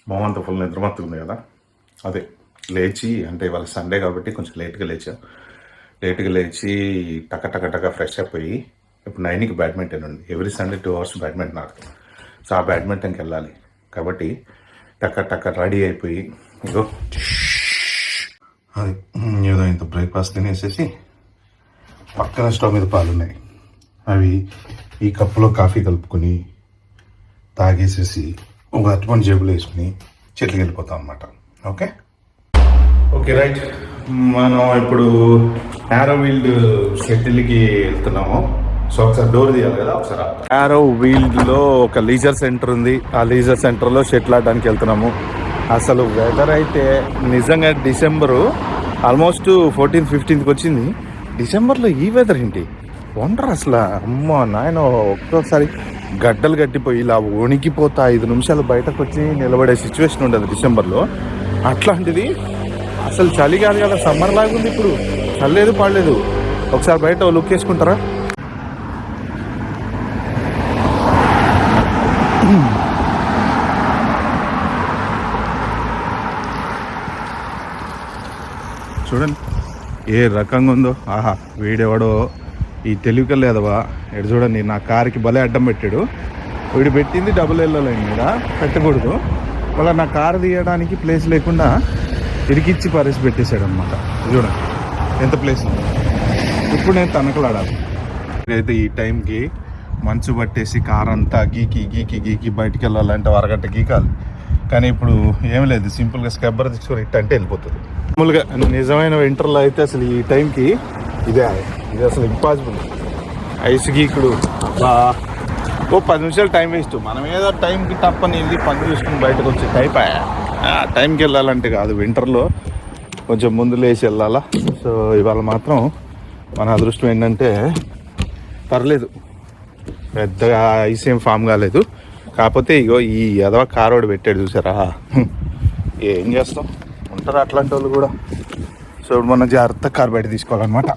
మొహమంతా full నిద్రమత్తుంది కదా, అదే లేచి అంటే ఇవాళ సండే కాబట్టి కొంచెం లేట్గా లేచి టక ఫ్రెష్ అయిపోయి ఇప్పుడు 9కి బ్యాడ్మింటన్ ఉంది. ఎవ్రీ సండే 2 hours బ్యాడ్మింటన్ ఆడతాం. సో ఆ బ్యాడ్మింటన్కి వెళ్ళాలి కాబట్టి టక రెడీ అయిపోయి ఇగో అది ఏదో ఇంత బ్రేక్ఫాస్ట్ తినేసేసి పక్కన స్టవ్ మీద పాలు ఉన్నాయి, అవి ఈ కప్పులో కాఫీ కలుపుకొని తాగేసేసి ఒక అరటిపండు జేబులో వేసుకుని చెట్లకి వెళ్ళిపోతాం అన్నమాట. ఓకే రైట్, మనం ఇప్పుడు యారోవీల్డ్ షటిల్కి వెళ్తున్నాము. సో ఒకసారి డోర్ తీయాలి కదా, ఒకసారి యారోవీల్డ్లో ఒక లీజర్ సెంటర్ ఉంది. ఆ లీజర్ సెంటర్లో షటిల్ ఆడడానికి వెళ్తున్నాము. అసలు వెదర్ అయితే నిజంగా డిసెంబరు ఆల్మోస్ట్ 14th 15th వచ్చింది. డిసెంబర్లో ఈ వెదర్ ఏంటి వండర్ అసలు. అమ్మ నాయన, ఒక్కొక్కసారి గడ్డలు గట్టిపోయి ఇలా వణికిపోతా 5 నిమిషాలు బయటకు వచ్చి నిలబడే సిచ్యువేషన్ ఉండదు డిసెంబర్లో. అట్లాంటిది అసలు చలి కాదు కదా, సమ్మర్ లాగా ఉంది ఇప్పుడు. చల్లేదు పడలేదు. ఒకసారి బయట లుక్ వేసుకుంటారా? చూడండి ఏ రకంగా ఉందో. ఆహా, వీడెవడో ఈ తెలివికల్ లేదవా ఎడు చూడండి, నా కారుకి భలే అడ్డం పెట్టాడు. వీడు పెట్టింది డబుల్ ఎల్లో లైన్ మీద పెట్టకూడదు, మళ్ళీ నా కారు తీయడానికి ప్లేస్ లేకుండా ఇరికిచ్చి పరిసి పెట్టేశాడు అనమాట. చూడండి ఎంత ప్లేస్ ఉంది. ఇప్పుడు నేను తనకలాడాలి. నేనైతే ఈ టైంకి మంచు పట్టేసి కారు అంతా గీకి బయటికి వెళ్ళాలంటే అరగంట గీకాలి. కానీ ఇప్పుడు ఏం లేదు, సింపుల్గా స్కెబ్బర్ తీసుకొని ఇట్టంటే వెళ్ళిపోతుంది. మామూలుగా నిజమైన వింటర్లో అయితే అసలు ఈ టైంకి ఇది అసలు ఇంపాసిబుల్. ఐస్ గీకుడు ఓ 10 నిమిషాలు టైం వేస్ట్. మనం ఏదో టైంకి తప్పని వెళ్ళి పని చూసుకుని బయటకు వచ్చి టైంకి వెళ్ళాలంటే కాదు, వింటర్లో కొంచెం ముందు లేచి వెళ్ళాలా. సో ఇవాళ మాత్రం మన అదృష్టం ఏంటంటే పర్లేదు, పెద్దగా ఐస్ ఏం ఫామ్ కాలేదు. కాకపోతే ఇగో ఈ ఎదవ కారోడు పెట్టాడు చూసారా, ఏం చేస్తాం, ఉంటారు అట్లాంటి వాళ్ళు కూడా. సో ఇప్పుడు మనం జాగ్రత్తగా కారు బయట తీసుకోవాలన్నమాట.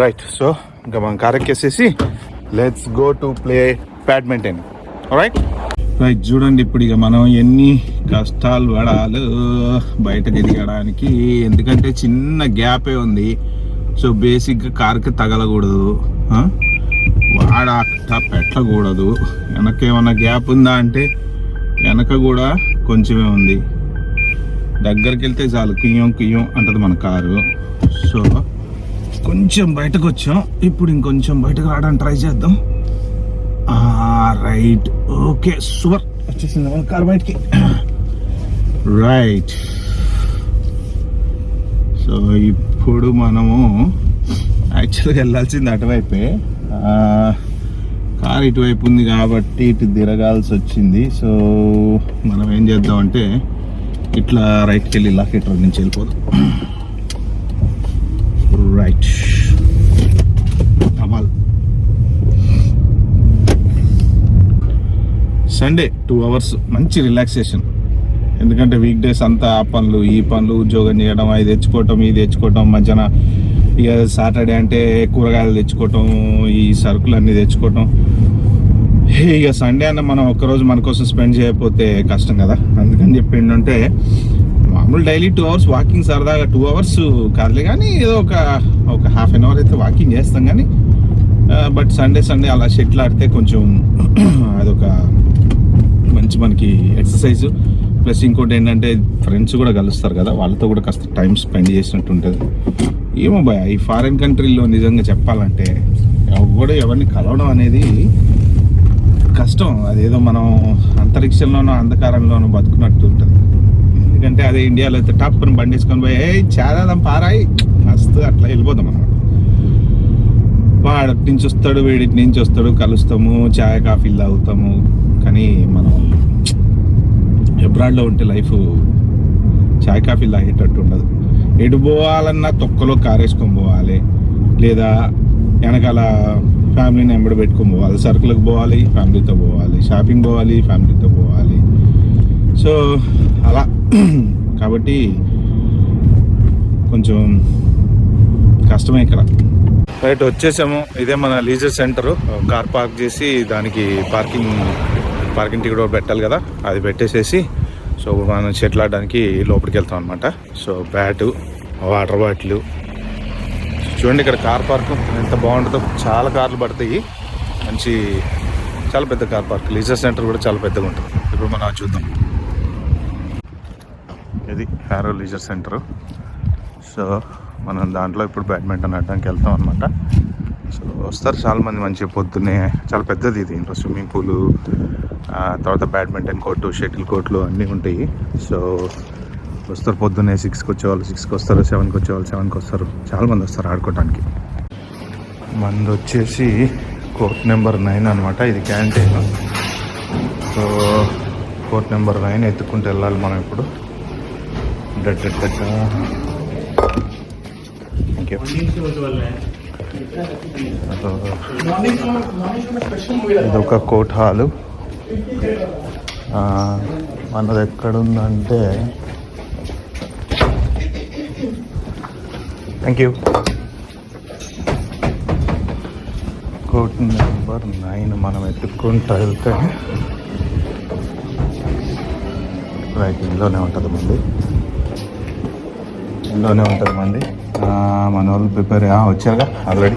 రైట్, సో ఇంకా మనం కారు ఎక్కేసేసి let's go to play badminton. Right చూడండి, ఇప్పుడు ఇక మనం ఎన్ని కష్టాలు పడాలి బయట తిరగడానికి. ఎందుకంటే చిన్న గ్యాపే ఉంది. సో బేసిక్గా కారుకి తగలకూడదు, వాడట పెట్టకూడదు. వెనక ఏమన్నా గ్యాప్ ఉందా అంటే వెనక కూడా కొంచెమే ఉంది. దగ్గరికి వెళ్తే చాలు కుయ్యం అంటది మన కారు. సో కొంచెం బయటకు వచ్చాం, ఇప్పుడు ఇంకొంచెం బయటకు రావడానికి ట్రై చేద్దాం. రైట్, ఓకే, సూపర్, వచ్చేసింది మన కారు బయటికి. రైట్, సో ఇప్పుడు మనము యాక్చువల్గా వెళ్ళాల్సింది అటువైపే. కారు ఇటువైపు ఉంది కాబట్టి ఇటు తిరగాల్సి వచ్చింది. సో మనం ఏం చేద్దామంటే ఇట్లా రైట్కి వెళ్ళి లాకెట్ రోడ్ నుంచి వెళ్ళిపోదాం. రైట్, కమాల్. సండే 2 hours మంచి రిలాక్సేషన్. ఎందుకంటే వీక్ డేస్ అంతా ఆ పనులు ఈ పనులు, ఉద్యోగం చేయడం, అది తెచ్చుకోవటం ఇది తెచ్చుకోవటం, మధ్యాహ్న ఇక సాటర్డే అంటే కూరగాయలు తెచ్చుకోవటం, ఈ సరుకులు అన్నీ తెచ్చుకోవటం. ఇక సండే అన్న మనం ఒక్కరోజు మన కోసం స్పెండ్ చేయకపోతే కష్టం కదా. అందుకని చెప్పి ఏంటంటే మామూలు డైలీ 2 hours వాకింగ్, సరదాగా 2 hours కాదులే కానీ ఏదో ఒక హాఫ్ అన్ అవర్ అయితే వాకింగ్ చేస్తాం. కానీ బట్ సండే అలా షటిల్ ఆడితే కొంచెం అదొక మంచి మనకి ఎక్సర్సైజ్. ప్లస్ ఇంకోటి ఏంటంటే ఫ్రెండ్స్ కూడా కలుస్తారు కదా, వాళ్ళతో కూడా కాస్త టైం స్పెండ్ చేసినట్టు ఉంటుంది. ఏమో భయ, ఈ ఫారిన్ కంట్రీలో నిజంగా చెప్పాలంటే ఎవరిని కలవడం అనేది కష్టం. అదేదో మనం అంతరిక్షంలోనో అంధకారంలోనో బతుకున్నట్టు ఉంటుంది. ఎందుకంటే అదే ఇండియాలో అయితే టాప్ని బండి వేసుకొని పోయి చాలా పారాయి మస్తు అట్లా వెళ్ళిపోతాం అన్నమాట. వాడి నుంచి వస్తాడు, వీడి నుంచి వస్తాడు, కలుస్తాము, చాయ్ కాఫీలు తాగుతాము. కానీ మనం అబ్రాడ్లో ఉంటే లైఫ్ చాయ్ కాఫీలు తాగేటట్టు ఉండదు. ఎటు పోవాలన్నా తొక్కలో కారేసుకొని పోవాలి, లేదా వెనకాల ఫ్యామిలీని ఎంబడి పెట్టుకొని పోవాలి. సరుకులకు పోవాలి, ఫ్యామిలీతో పోవాలి. షాపింగ్ పోవాలి, ఫ్యామిలీతో పోవాలి. సో అలా కాబట్టి కొంచెం కష్టమే ఇక్కడ. రైట్, వచ్చేసాము. ఇదే మన లీజర్ సెంటరు. కార్ పార్క్ చేసి దానికి పార్కింగ్ పార్కింగ్ టికెట్ కూడా పెట్టాలి కదా, అది పెట్టేసేసి సో మనం షటిల్ ఆడడానికి లోపలికి వెళ్తాం అనమాట. సో బ్యాటు, వాటర్ బాటిల్, చూడండి ఇక్కడ కార్ పార్క్ ఎంత బాగుంటుందో. చాలా కార్లు పడతాయి, మంచి చాలా పెద్ద కార్ పార్క్. లీజర్ సెంటర్ కూడా చాలా పెద్దగా ఉంటుంది. ఇప్పుడు మనం చూద్దాం. ఇది హ్యారో లీజర్ సెంటరు. సో మనం దాంట్లో ఇప్పుడు బ్యాడ్మింటన్ ఆడడానికి వెళ్తాం అనమాట. సో వస్తారు చాలామంది, మంచిగా పొద్దున్నే. చాలా పెద్దది ఇది. ఇంట్లో స్విమ్మింగ్ పూలు, తర్వాత బ్యాడ్మింటన్ కోర్టు, షటిల్ కోర్టులు అన్నీ ఉంటాయి. సో వస్తారు పొద్దున్నే 6కి వచ్చేవాళ్ళు 6కి వస్తారు, 7కి వచ్చేవాళ్ళు 7కి వస్తారు. చాలామంది వస్తారు ఆడుకోవడానికి. మంది వచ్చేసి కోర్ట్ నెంబర్ 9 అనమాట. ఇది క్యాంటీన్. సో కోర్ట్ నెంబర్ 9 ఎత్తుక్కుంటూ వెళ్ళాలి మనం ఇప్పుడు. ఇదొక కోర్ట్ హాలు. మనది ఎక్కడుందంటే, థ్యాంక్ యూ, కోర్ట్ నెంబర్ 9 మనం ఎత్తుక్కుంటూ వెళ్తే రైట్ ఇంట్లోనే ఉంటుంది మంది. ఇంట్లోనే ఉంటుంది మంది. మన వాళ్ళు ప్రిపేర్ వచ్చారుగా ఆల్రెడీ.